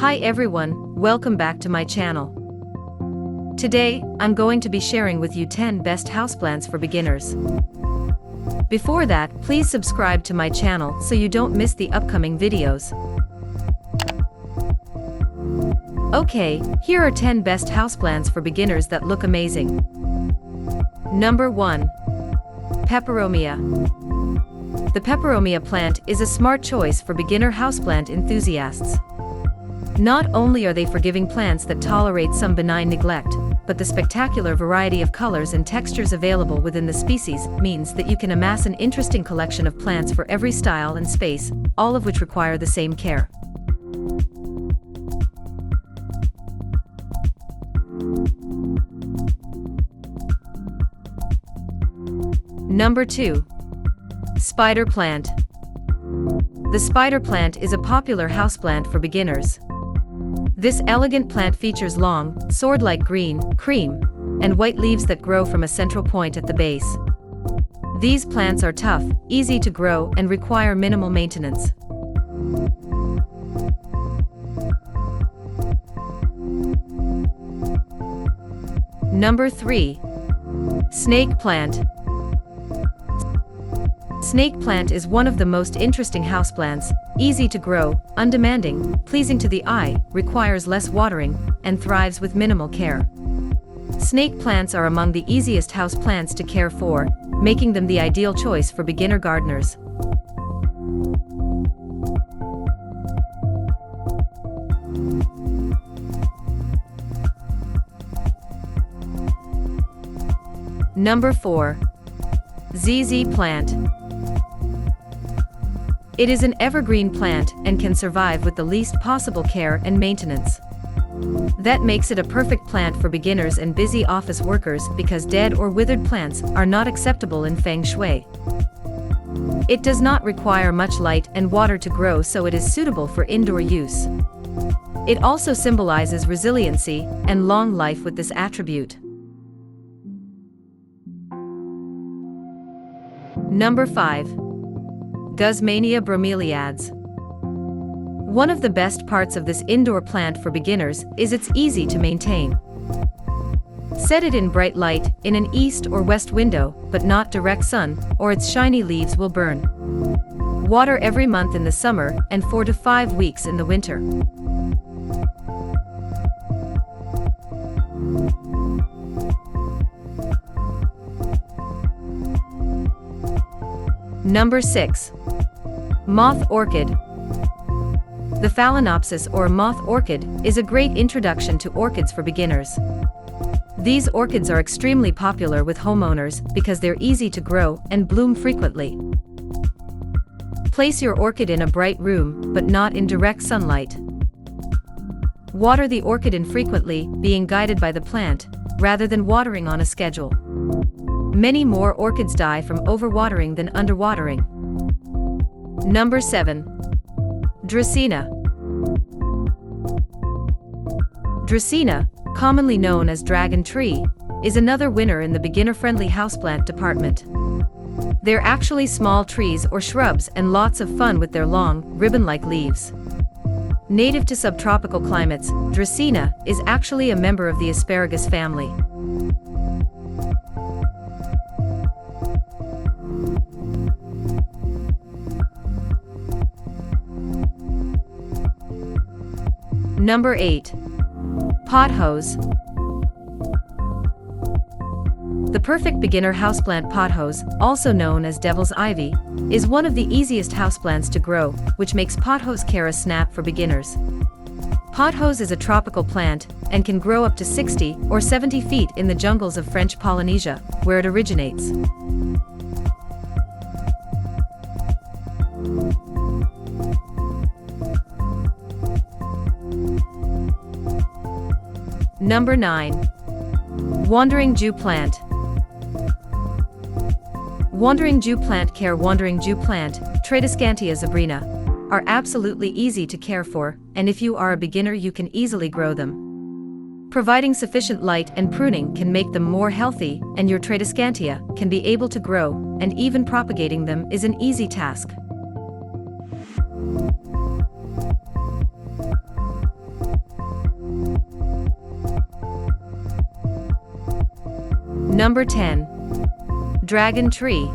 Hi everyone, welcome back to my channel. Today, I'm going to be sharing with you 10 best houseplants for beginners. Before that, please subscribe to my channel so you don't miss the upcoming videos. Okay, here are 10 best houseplants for beginners that look amazing. Number 1. Peperomia. The peperomia plant is a smart choice for beginner houseplant enthusiasts. Not only are they forgiving plants that tolerate some benign neglect, but the spectacular variety of colors and textures available within the species means that you can amass an interesting collection of plants for every style and space, all of which require the same care. Number 2. Spider plant. The spider plant is a popular houseplant for beginners. This elegant plant features long, sword-like green, cream, and white leaves that grow from a central point at the base. These plants are tough, easy to grow, and require minimal maintenance. Number 3. Snake plant. Snake plant is one of the most interesting houseplants, easy to grow, undemanding, pleasing to the eye, requires less watering, and thrives with minimal care. Snake plants are among the easiest houseplants to care for, making them the ideal choice for beginner gardeners. Number 4. ZZ plant. It is an evergreen plant and can survive with the least possible care and maintenance. That makes it a perfect plant for beginners and busy office workers because dead or withered plants are not acceptable in feng shui. It does not require much light and water to grow, so it is suitable for indoor use. It also symbolizes resiliency and long life with this attribute. Number 5. Guzmania bromeliads. One of the best parts of this indoor plant for beginners is it's easy to maintain. Set it in bright light, in an east or west window, but not direct sun, or its shiny leaves will burn. Water every month in the summer and 4 to 5 weeks in the winter. Number 6. Moth orchid. The Phalaenopsis or moth orchid is a great introduction to orchids for beginners. These orchids are extremely popular with homeowners because they're easy to grow and bloom frequently. Place your orchid in a bright room, but not in direct sunlight. Water the orchid infrequently, being guided by the plant, rather than watering on a schedule. Many more orchids die from overwatering than underwatering. Number 7. Dracaena. Dracaena, commonly known as dragon tree, is another winner in the beginner-friendly houseplant department. They're actually small trees or shrubs and lots of fun with their long, ribbon-like leaves. Native to subtropical climates, Dracaena is actually a member of the asparagus family. Number 8. Pothose. The perfect beginner houseplant pothose, also known as devil's ivy, is one of the easiest houseplants to grow, which makes pothose care a snap for beginners. Pothose is a tropical plant and can grow up to 60 or 70 feet in the jungles of French Polynesia, where it originates. Number 9. Wandering Jew plant. Wandering Jew plant care. Wandering Jew plant, Tradescantia zebrina, are absolutely easy to care for, and if you are a beginner you can easily grow them. Providing sufficient light and pruning can make them more healthy, and your Tradescantia can be able to grow, and even propagating them is an easy task. Number 10. Dragon Tree.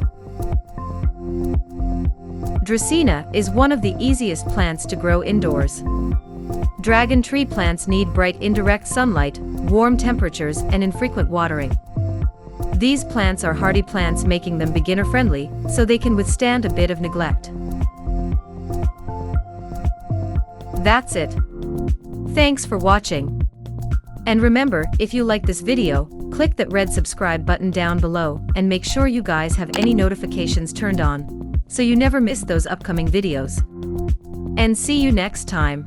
Dracaena is one of the easiest plants to grow indoors. Dragon tree plants need bright indirect sunlight, warm temperatures, and infrequent watering. These plants are hardy plants, making them beginner-friendly, so they can withstand a bit of neglect. That's it. Thanks for watching. And remember, if you like this video, click that red subscribe button down below, and make sure you guys have any notifications turned on, so you never miss those upcoming videos. And see you next time.